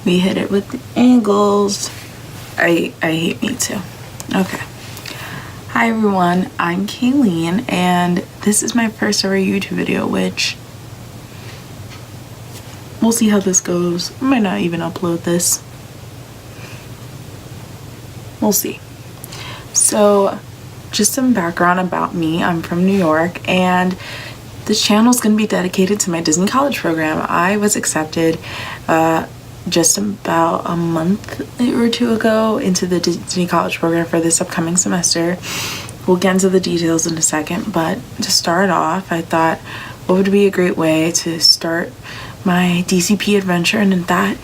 We hit it with the angles. I hate me too. Okay. Hi everyone, I'm Kayleen, and this is my first ever YouTube video, which we'll see how this goes. I might not even upload this. We'll see. So, just some background about me. I'm from New York, and this channel is going to be dedicated to my Disney College program. I was accepted just about a month or two ago into the Disney College program for this upcoming semester. We'll get into the details in a second, but to start off, I thought what would be a great way to start my DCP adventure, and that,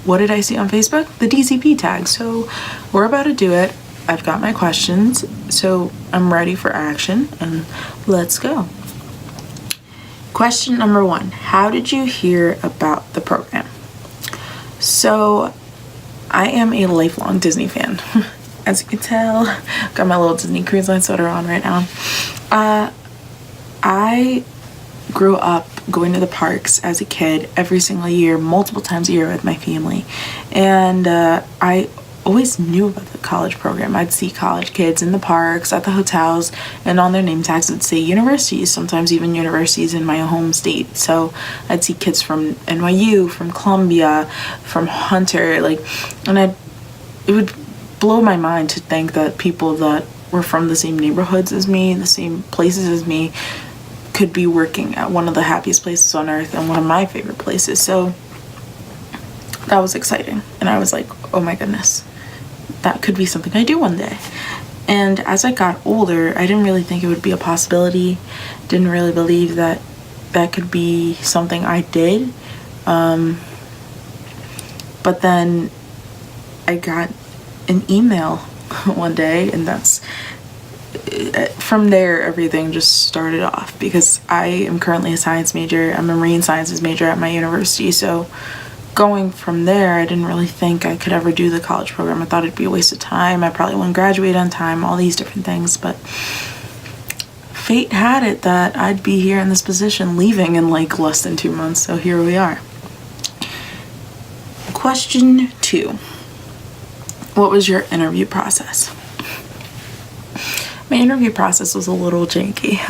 what did I see on Facebook? The DCP tag. So we're about to do it. I've got my questions, so I'm ready for action, and let's go. Question number 1, how did you hear about the program? So I am a lifelong Disney fan. As you can tell, got my little Disney Cruise Line sweater on right now. I grew up going to the parks as a kid every single year, multiple times a year with my family, and I always knew about the college program. I'd see college kids in the parks, at the hotels, and on their name tags would say universities, sometimes even universities in my home state. So I'd see kids from NYU, from Columbia, from Hunter, and it would blow my mind to think that people that were from the same neighborhoods as me, the same places as me, could be working at one of the happiest places on earth and one of my favorite places. So that was exciting, and I was like, oh my goodness, that could be something I do one day. And as I got older, I didn't really think it would be a possibility, didn't really believe that that could be something I did, but then I got an email one day, and that's from there everything just started off, because I am currently a science major. I'm a marine sciences major at my university, so going from there, I didn't really think I could ever do the college program. I thought it'd be a waste of time. I probably wouldn't graduate on time, all these different things, but fate had it that I'd be here in this position leaving in like less than 2 months, so here we are. Question 2. What was your interview process? My interview process was a little janky.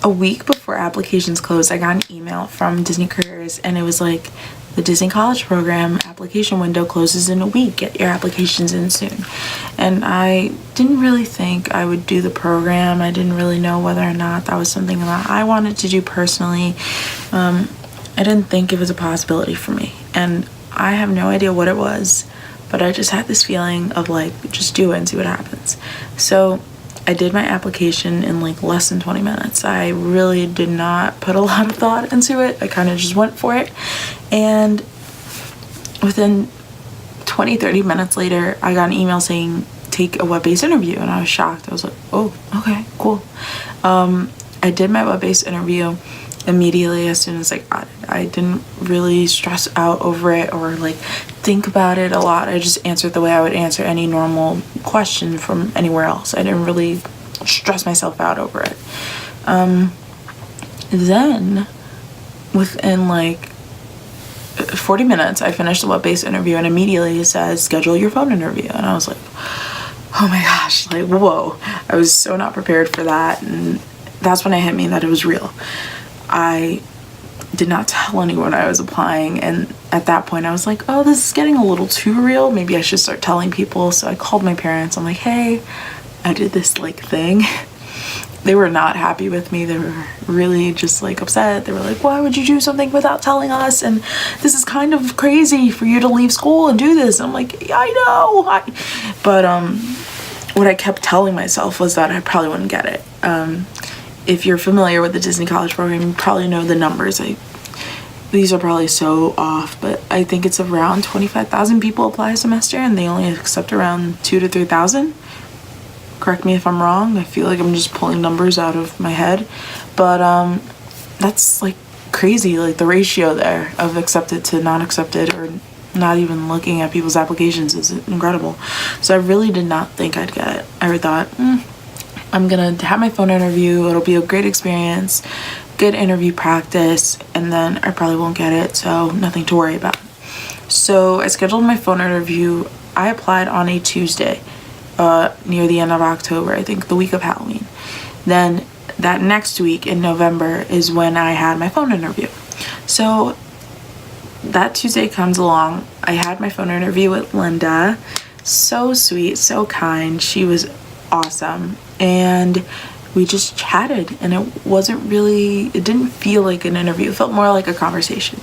A week before applications closed, I got an email from Disney Careers, and it was like, the Disney College program application window closes in a week. Get your applications in soon. And I didn't really think I would do the program. I didn't really know whether or not that was something that I wanted to do personally. I didn't think it was a possibility for me. And I have no idea what it was, but I just had this feeling of like, just do it and see what happens. So I did my application in like less than 20 minutes. I really did not put a lot of thought into it. I kind of just went for it. And within 20-30 minutes later, I got an email saying, take a web-based interview. And I was shocked. I was like, oh, okay, cool. I did my web-based interview immediately as soon as I got it. I didn't really stress out over it or like think about it a lot. I just answered the way I would answer any normal question from anywhere else. I didn't really stress myself out over it. Then within like 40 minutes, I finished the web-based interview, and immediately it says schedule your phone interview. And I was like, oh my gosh, like whoa. I was so not prepared for that, and that's when it hit me that it was real. I did not tell anyone I was applying, and at that point I was like, oh, this is getting a little too real. Maybe I should start telling people. So I called my parents. I'm like, hey, I did this like thing. They were not happy with me. They were really just like upset. They were like, why would you do something without telling us? And this is kind of crazy for you to leave school and do this. I'm like, yeah, I know. But what I kept telling myself was that I probably wouldn't get it. If you're familiar with the Disney College program, you probably know the numbers. These are probably so off, but I think it's around 25,000 people apply a semester, and they only accept around 2,000 to 3,000. Correct me if I'm wrong. I feel like I'm just pulling numbers out of my head, but that's like crazy. Like the ratio there of accepted to not accepted, or not even looking at people's applications, is incredible. So I really did not think I'd get it. I thought, I'm gonna have my phone interview. It'll be a great experience, good interview practice, and then I probably won't get it, so nothing to worry about. So I scheduled my phone interview. I applied on a Tuesday, near the end of October, I think the week of Halloween. Then that next week in November is when I had my phone interview. So that Tuesday comes along. I had my phone interview with Linda. So sweet, so kind. She was awesome. And we just chatted, and it didn't feel like an interview. It felt more like a conversation.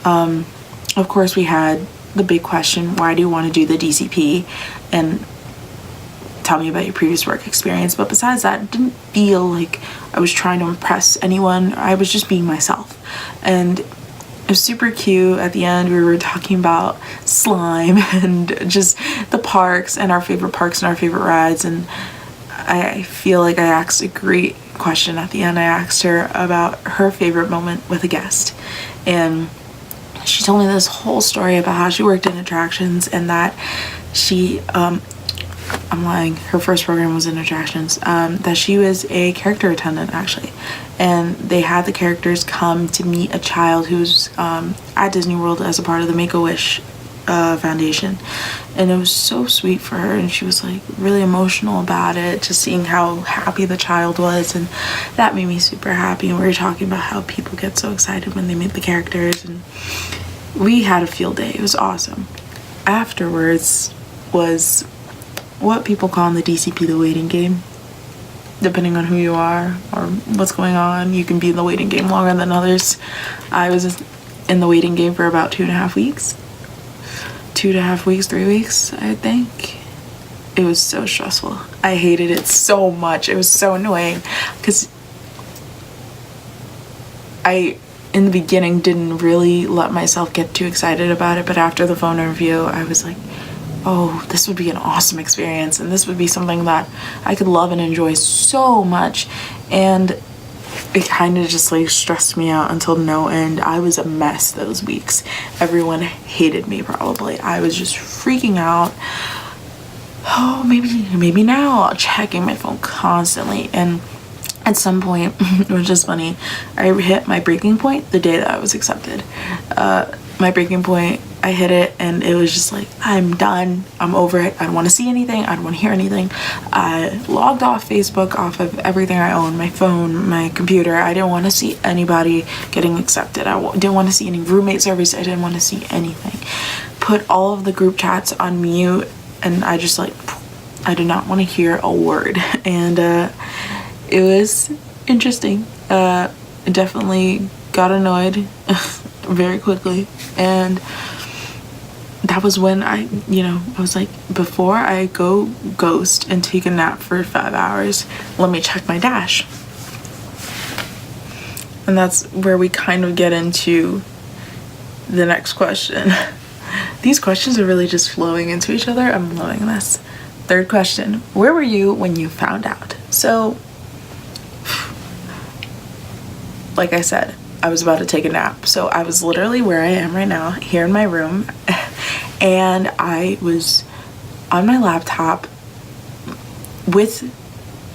Of course, we had the big question, why do you want to do the DCP? And tell me about your previous work experience. But besides that, it didn't feel like I was trying to impress anyone. I was just being myself. And it was super cute. At the end, we were talking about slime and just the parks and our favorite parks and our favorite rides. And I feel like I asked a great question at the end. I asked her about her favorite moment with a guest. And she told me this whole story about how she worked in attractions and that she, I'm lying, her first program was in attractions, that she was a character attendant actually, and they had the characters come to meet a child who's at Disney World as a part of the Make-A-Wish Foundation, and it was so sweet for her, and she was like really emotional about it, just seeing how happy the child was, and that made me super happy. And we were talking about how people get so excited when they meet the characters, and we had a field day. It was awesome. Afterwards was what people call in the DCP the waiting game. Depending on who you are or what's going on, you can be in the waiting game longer than others. I was in the waiting game for about 2.5 weeks. 2.5 weeks, 3 weeks, I think. It was so stressful. I hated it so much. It was so annoying because I, in the beginning, didn't really let myself get too excited about it, but after the phone interview, I was like, oh, this would be an awesome experience, and this would be something that I could love and enjoy so much. And it kind of just like stressed me out until no end. I was a mess those weeks. Everyone hated me probably. I was just freaking out. Oh, maybe now, checking my phone constantly. And at some point, which is funny, I hit my breaking point the day that I was accepted. My breaking point, I hit it, and it was just like, I'm done. I'm over it. I don't want to see anything. I don't want to hear anything. I logged off Facebook, off of everything I own, my phone, my computer. I didn't want to see anybody getting accepted. Didn't want to see any roommate surveys. I didn't want to see anything. Put all of the group chats on mute, and I just like, I did not want to hear a word. And it was interesting. Definitely got annoyed very quickly, and that was when I was like, before I go ghost and take a nap for 5 hours, let me check my dash. And that's where we kind of get into the next question. These questions are really just flowing into each other. I'm loving this. Third question, where were you when you found out? So, like I said, I was about to take a nap. So I was literally where I am right now, here in my room, and I was on my laptop with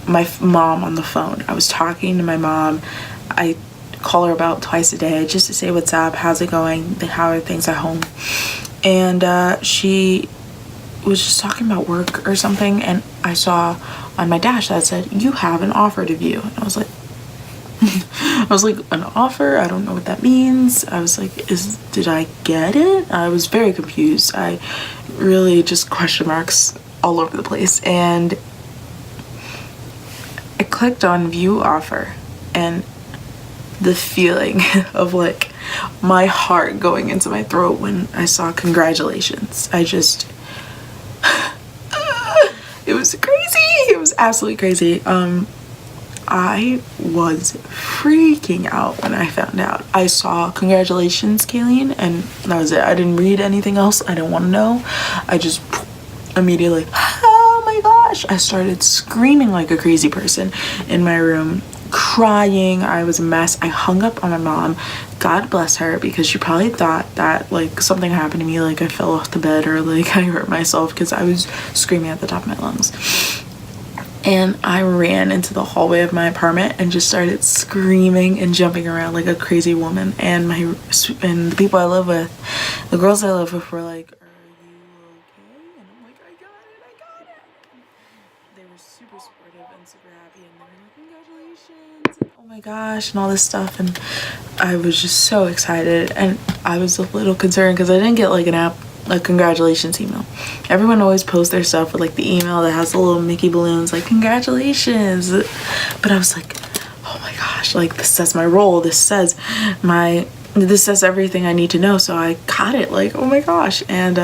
my mom on the phone. I was talking to my mom. I call her about twice a day just to say what's up, how's it going, how are things at home. And she was just talking about work or something, and I saw on my dash that said, you have an offer to view. And I was like, an offer? I don't know what that means. I was like, did I get it? I was very confused. I really just question marks all over the place. And I clicked on view offer, and the feeling of like my heart going into my throat when I saw congratulations. It was crazy. It was absolutely crazy. I was freaking out when I found out. I saw congratulations, Kayleen, and that was it. I didn't read anything else. I didn't want to know. I just immediately, oh my gosh, I started screaming like a crazy person in my room, crying. I was a mess. I hung up on my mom. God bless her, because she probably thought that like something happened to me, like I fell off the bed or like I hurt myself, because I was screaming at the top of my lungs. And I ran into the hallway of my apartment and just started screaming and jumping around like a crazy woman. And the people I live with, the girls I live with, were like, "Are you okay?" And I'm like, "I got it. They were super supportive and super happy, and they were like, "Congratulations, and oh my gosh," and all this stuff. And I was just so excited, and I was a little concerned because I didn't get like a congratulations email. Everyone always posts their stuff with like the email that has the little Mickey balloons, like congratulations. But I was like, oh my gosh, like this says my role, this says everything I need to know. So I got it, like, oh my gosh. And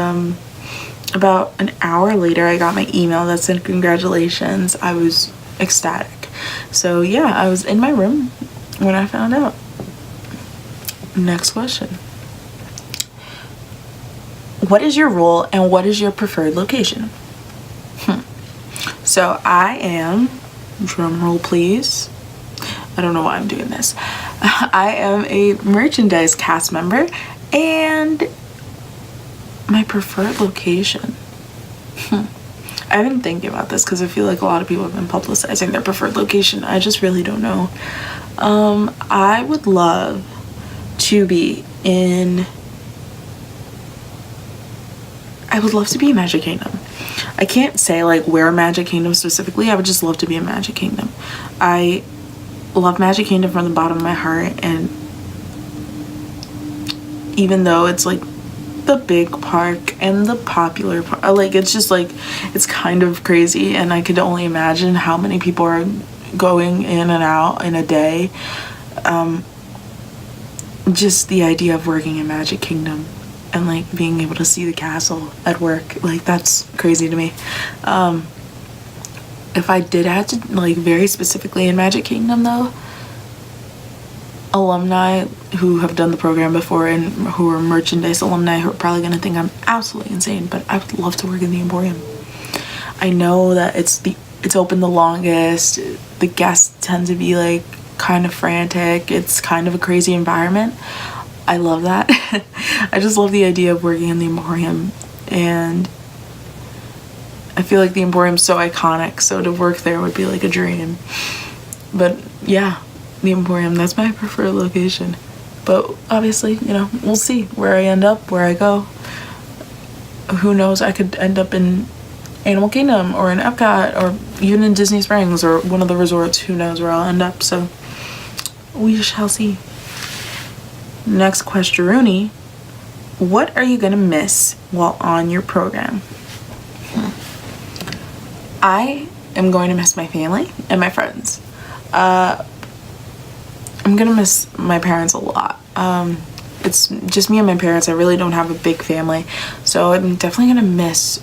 about an hour later, I got my email that said congratulations. I was ecstatic. So yeah, I was in my room when I found out. Next question. What is your role and what is your preferred location? So I am, drum roll please, I don't know why I'm doing this. I am a merchandise cast member, and my preferred location. I've been thinking about this because I feel like a lot of people have been publicizing their preferred location. I just really don't know. I would love to be in Magic Kingdom. I can't say like where Magic Kingdom specifically. I would just love to be in Magic Kingdom. I love Magic Kingdom from the bottom of my heart, and even though it's like the big park and the popular park, like it's just like it's kind of crazy, and I could only imagine how many people are going in and out in a day. Just the idea of working in Magic Kingdom and like being able to see the castle at work, like that's crazy to me. If I did have to, like very specifically in Magic Kingdom though, alumni who have done the program before and who are merchandise alumni who are probably gonna think I'm absolutely insane, but I would love to work in the Emporium. I know that it's open the longest, the guests tend to be like kind of frantic, it's kind of a crazy environment. I love that. I just love the idea of working in the Emporium, and I feel like the Emporium's so iconic, so to work there would be like a dream. But yeah, the Emporium, that's my preferred location. But obviously, you know, we'll see where I end up, where I go. Who knows, I could end up in Animal Kingdom or in Epcot or even in Disney Springs or one of the resorts. Who knows where I'll end up, so we shall see. Next question, what are you gonna miss while on your program? I am going to miss my family and my friends. I'm gonna miss my parents a lot. It's just me and my parents. I really don't have a big family, so I'm definitely gonna miss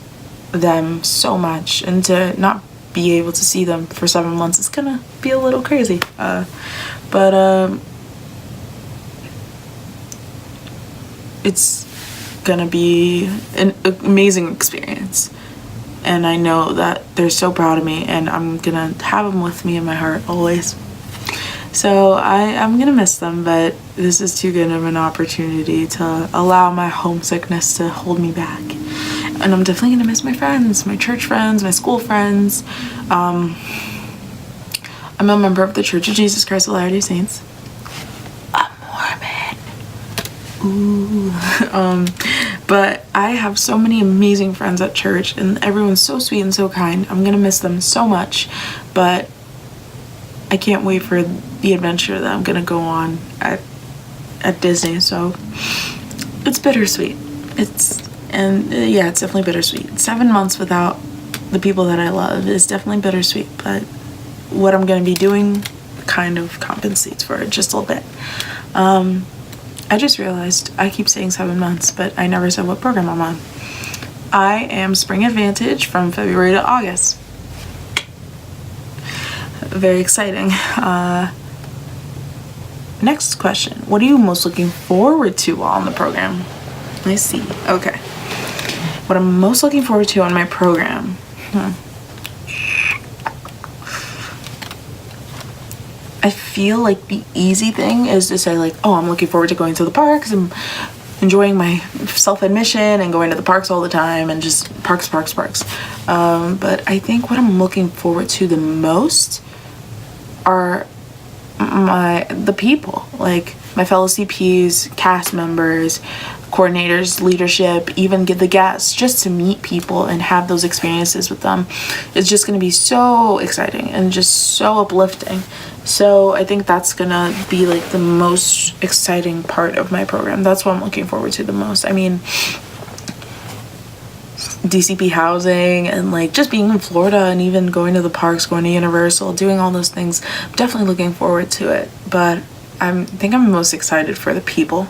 them so much, and to not be able to see them for 7 months is gonna be a little crazy. But it's gonna be an amazing experience, and I know that they're so proud of me, and I'm gonna have them with me in my heart always. So I'm gonna miss them, but this is too good of an opportunity to allow my homesickness to hold me back. And I'm definitely gonna miss my friends, my church friends, my school friends. I'm a member of the Church of Jesus Christ of Latter-day Saints. I'm Mormon. Ooh. But I have so many amazing friends at church, and everyone's so sweet and so kind. I'm gonna miss them so much, but I can't wait for the adventure that I'm gonna go on at Disney. So it's bittersweet. It's definitely bittersweet. 7 months without the people that I love is definitely bittersweet, but what I'm gonna be doing kind of compensates for it just a little bit. I just realized I keep saying 7 months, but I never said what program I'm on. I am Spring Advantage from February to August. Very exciting. Next question. What are you most looking forward to while on the program? I see. Okay. What I'm most looking forward to on my program. I feel like the easy thing is to say like, oh, I'm looking forward to going to the parks and enjoying my self-admission and going to the parks all the time and just parks. But I think what I'm looking forward to the most are the people, like my fellow CPs, cast members, coordinators, leadership, even get the guests, just to meet people and have those experiences with them. It's just going to be so exciting and just so uplifting. So I think that's gonna be like the most exciting part of my program. That's what I'm looking forward to the most. I mean, DCP housing and like just being in Florida and even going to the parks, going to Universal, doing all those things, I'm definitely looking forward to it. But I think I'm most excited for the people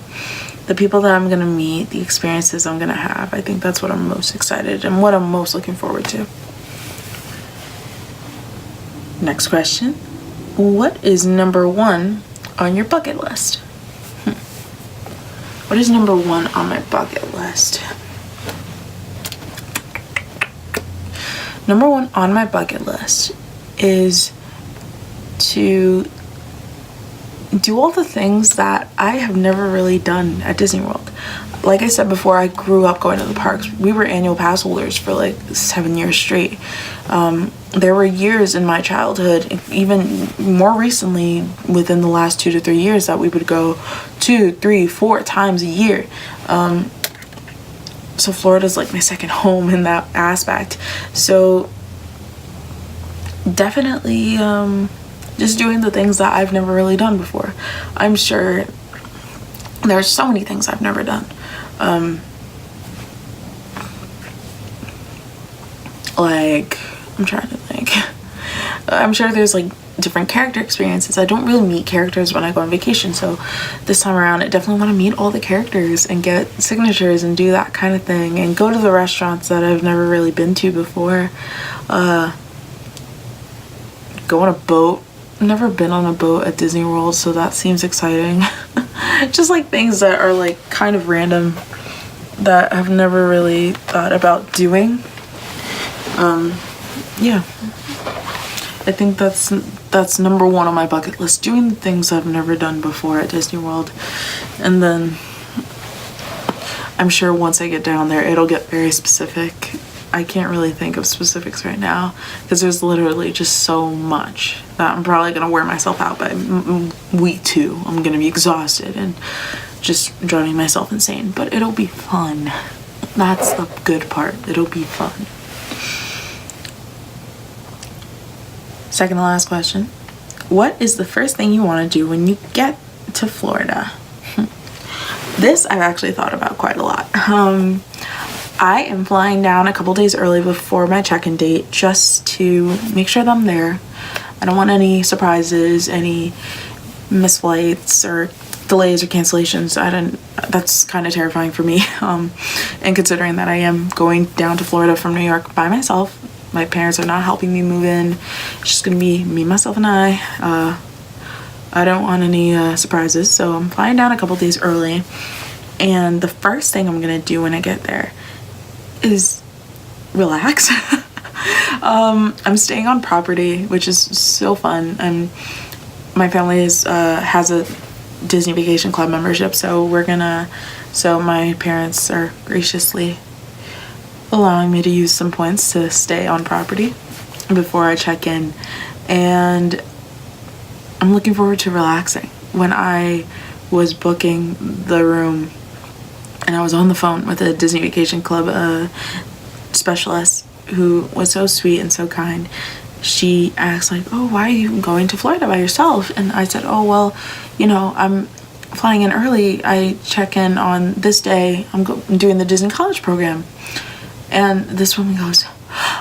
that I'm gonna meet, the experiences I'm gonna have. I think that's what I'm most excited and what I'm most looking forward to. Next question. What is number 1 on your bucket list? What is number 1 on my bucket list? Number 1 on my bucket list is to do all the things that I have never really done at Disney World. Like I said before, I grew up going to the parks. We were annual pass holders for like 7 years straight. There were years in my childhood, even more recently within the last 2 to 3 years, that we would go 2, 3, 4 times a year. So Florida's like my second home in that aspect. So definitely just doing the things that I've never really done before. I'm sure there's so many things I've never done. Like, I'm trying to think. I'm sure there's like different character experiences. I don't really meet characters when I go on vacation, so this time around I definitely want to meet all the characters and get signatures and do that kind of thing and go to the restaurants that I've never really been to before. Go on a boat. I've never been on a boat at Disney World, so that seems exciting. Just like things that are like kind of random that I've never really thought about doing. Yeah, I think that's number 1 on my bucket list, doing the things I've never done before at Disney World. And then I'm sure once I get down there it'll get very specific. I can't really think of specifics right now because there's literally just so much that I'm probably gonna wear myself out by week 2. I'm gonna be exhausted and just driving myself insane, but it'll be fun. That's the good part. It'll be fun. Second to last question. What is the first thing you want to do when you get to Florida? This I've actually thought about quite a lot. I am flying down a couple days early before my check-in date just to make sure that I'm there. I don't want any surprises, any missed flights or delays or cancellations. That's kind of terrifying for me. And considering that I am going down to Florida from New York by myself, my parents are not helping me move in. It's just gonna be me, myself, and I. I don't want any surprises, so I'm flying down a couple days early. And the first thing I'm gonna do when I get there is relax. I'm staying on property, which is so fun. And my family has a Disney Vacation Club membership, so my parents are graciously allowing me to use some points to stay on property before I check in. And I'm looking forward to relaxing. When I was booking the room and I was on the phone with a Disney Vacation Club specialist who was so sweet and so kind, she asked like, oh, why are you going to Florida by yourself? And I said, oh, well, I'm flying in early. I check in on this day. I'm doing the Disney College program. And this woman goes,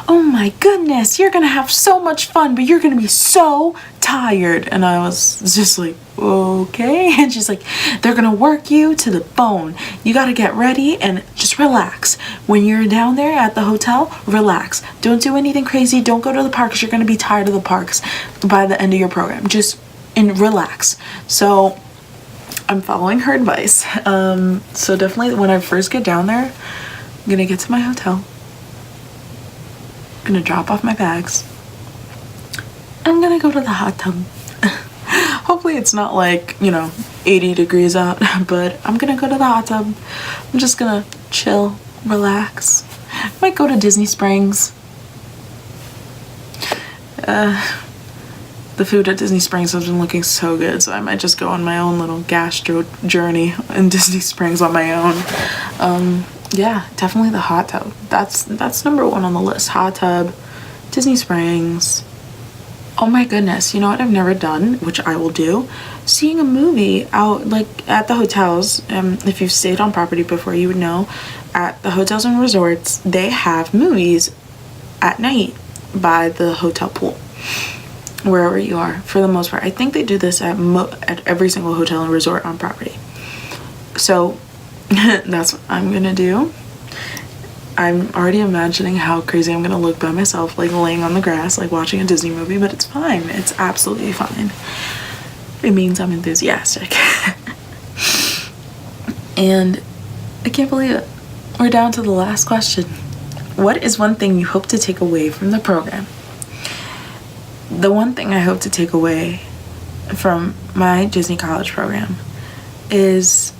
oh my goodness, you're gonna have so much fun, but you're gonna be so tired. And I was just like, okay. And she's like, they're gonna work you to the bone. You gotta get ready and just relax. When you're down there at the hotel, relax. Don't do anything crazy. Don't go to the parks. You're gonna be tired of the parks by the end of your program. Just relax. So I'm following her advice. So definitely when I first get down there, I'm gonna get to my hotel. I'm gonna drop off my bags. I'm gonna go to the hot tub. Hopefully it's not like, 80 degrees out, but I'm gonna go to the hot tub. I'm just gonna chill, relax. Might go to Disney Springs. The food at Disney Springs has been looking so good, so I might just go on my own little gastro journey in Disney Springs on my own. Yeah, definitely the hot tub. That's number one on the list. Hot tub, Disney Springs. Oh my goodness, you know what I've never done, which I will do? Seeing a movie out, like, at the hotels. If you've stayed on property before, you would know, at the hotels and resorts, they have movies at night by the hotel pool, wherever you are, for the most part. I think they do this at every single hotel and resort on property. So that's what I'm gonna do. I'm already imagining how crazy I'm gonna look by myself, like laying on the grass, like watching a Disney movie, but it's fine. It's absolutely fine. It means I'm enthusiastic. And I can't believe it. We're down to the last question. What is one thing you hope to take away from the program? The one thing I hope to take away from my Disney College program is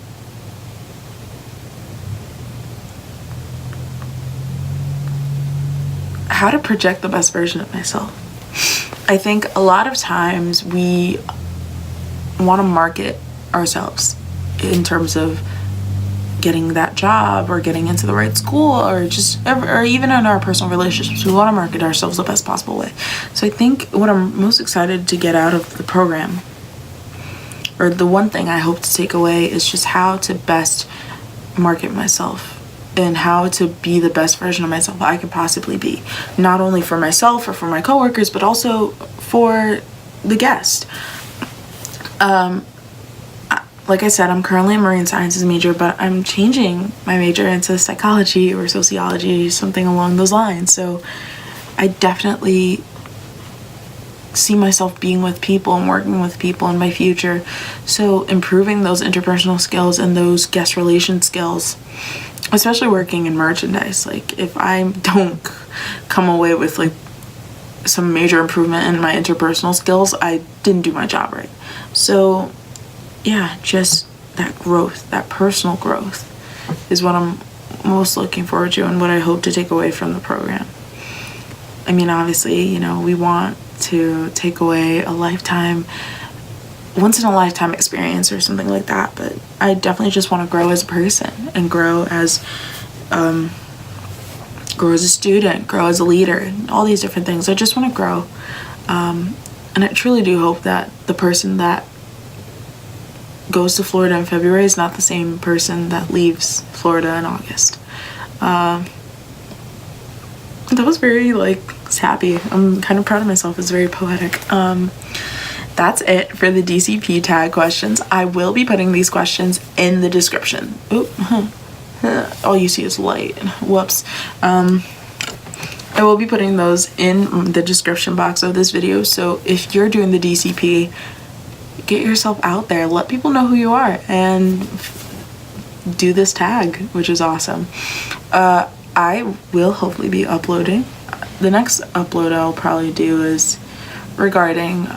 how to project the best version of myself. I think a lot of times we want to market ourselves in terms of getting that job or getting into the right school, or even in our personal relationships. We want to market ourselves the best possible way. So I think what I'm most excited to get out of the program, or the one thing I hope to take away, is just how to best market myself and how to be the best version of myself I could possibly be, not only for myself or for my coworkers, but also for the guest. Like I said, I'm currently a marine sciences major, but I'm changing my major into psychology or sociology, something along those lines. So I definitely see myself being with people and working with people in my future. So improving those interpersonal skills and those guest relation skills, especially working in merchandise. Like, if I don't come away with like some major improvement in my interpersonal skills, I didn't do my job right. So yeah, just that growth, that personal growth is what I'm most looking forward to and what I hope to take away from the program. I mean, obviously, we want to take away a once in a lifetime experience or something like that, but I definitely just want to grow as a person and grow as a student, grow as a leader, and all these different things. I just want to grow. And I truly do hope that the person that goes to Florida in February is not the same person that leaves Florida in August. That was very sappy. I'm kind of proud of myself. It's very poetic. That's it for the DCP tag questions. I will be putting these questions in the description. All you see is light. Whoops. I will be putting those in the description box of this video. So if you're doing the DCP, get yourself out there. Let people know who you are and do this tag, which is awesome. I will hopefully be uploading. The next upload I'll probably do is regarding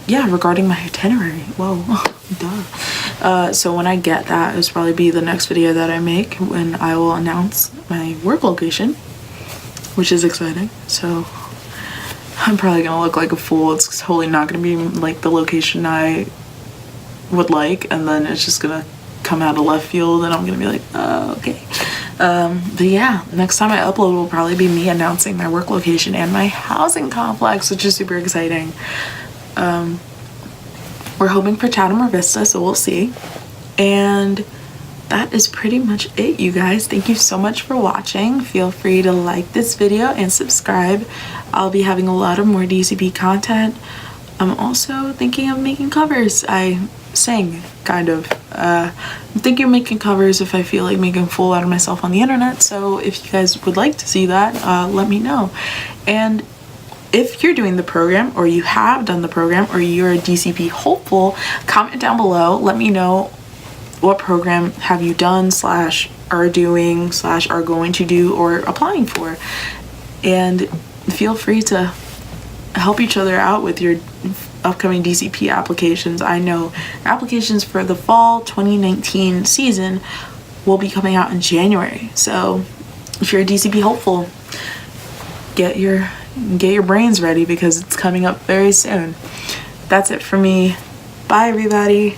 regarding my itinerary. Whoa, duh. So when I get that, it'll probably be the next video that I make, when I will announce my work location, which is exciting. So I'm probably gonna look like a fool. It's totally not gonna be like the location I would like, and then it's just gonna come out of left field and I'm gonna be like, oh, okay. But yeah, next time I upload will probably be me announcing my work location and my housing complex, which is super exciting. We're hoping for Chatham or Vista, so we'll see. And that is pretty much it, you guys. Thank you so much for watching. Feel free to like this video and subscribe. I'll be having a lot of more DCP content. I'm also thinking of making covers. I sing, kind of. I'm thinking of making covers if I feel like making a fool out of myself on the internet. So if you guys would like to see that, let me know. And if you're doing the program, or you have done the program, or you're a DCP hopeful, comment down below. Let me know what program have you done, / are doing, / are going to do, or applying for. And feel free to help each other out with your upcoming DCP applications. I know applications for the fall 2019 season will be coming out in January. So if you're a DCP hopeful, get your brains ready because it's coming up very soon. That's it for me. Bye everybody.